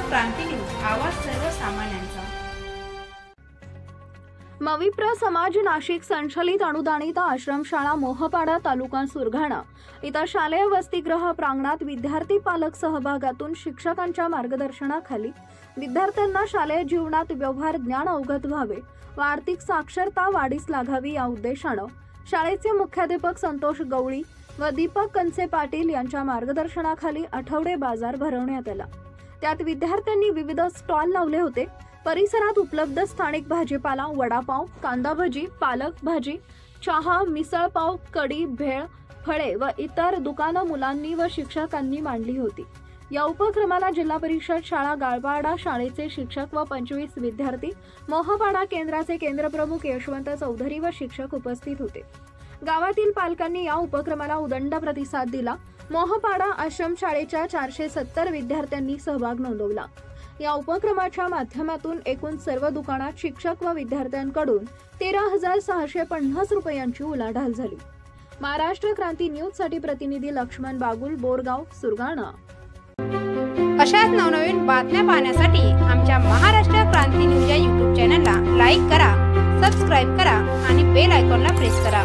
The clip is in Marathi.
क्रांती न्यूज, आवाज सर्वसामान्यांचा। मविप्र समाज नाशिक संचलित अनुदानित आश्रमशाळा मोहपाडा तालुका सुरगाणा इथं शालेय वसतिगृह प्रांगणात विद्यार्थी पालक सहभागातून शिक्षकांच्या मार्गदर्शनाखाली विद्यार्थ्यांना शालेय जीवनात व्यवहार ज्ञान अवगत व्हावे व आर्थिक साक्षरता वाढीस लागावी या उद्देशाने शाळेचे मुख्याध्यापक संतोष गवळी व दीपक कंसे पाटील यांच्या मार्गदर्शनाखाली आठवडे बाजार भरवण्यात आला। त्यात विद्यार्थ्यांनी विविध स्टॉल लावले होते। परिसरात उपलब्ध स्थानिक भाजीपाला, वडापाव, कांदा भजी, पालक भाजी, चहा, मिसळ पाव, कढी, भेळ, फळे व इतर दुकानं मुलांनी व शिक्षकांनी मांडली होती। या उपक्रमाला जिल्हा परिषद शाळा गाळपाडा शाळेचे शिक्षक व 25 विद्यार्थी, मोहपाडा केंद्राचे केंद्रप्रमुख यशवंत चौधरी व शिक्षक उपस्थित होते। गावातील पालकांनी या उपक्रमाला उदंड प्रतिसाद दिला। मोहपाडा आश्रमशाळेच्या 470 विद्यार्थ्यांनी सहभाग नोंदवला। या उपक्रमाच्या माध्यमातून एकूण सर्व दुकानात शिक्षक व विद्यार्थ्यांकडून 13,650 रुपयांची उलाढाल झाली। महाराष्ट्र क्रांती न्यूज साठी प्रतिनिधी लक्ष्मण बागुल, बोरगाव, सुरगाणा। अशाच नवनवीन बातम्या पाहण्यासाठी आमच्या महाराष्ट्र क्रांती न्यूज या YouTube चॅनलला लाईक करा, सबस्क्राइब करा आणि बेल आयकॉनला प्रेस करा।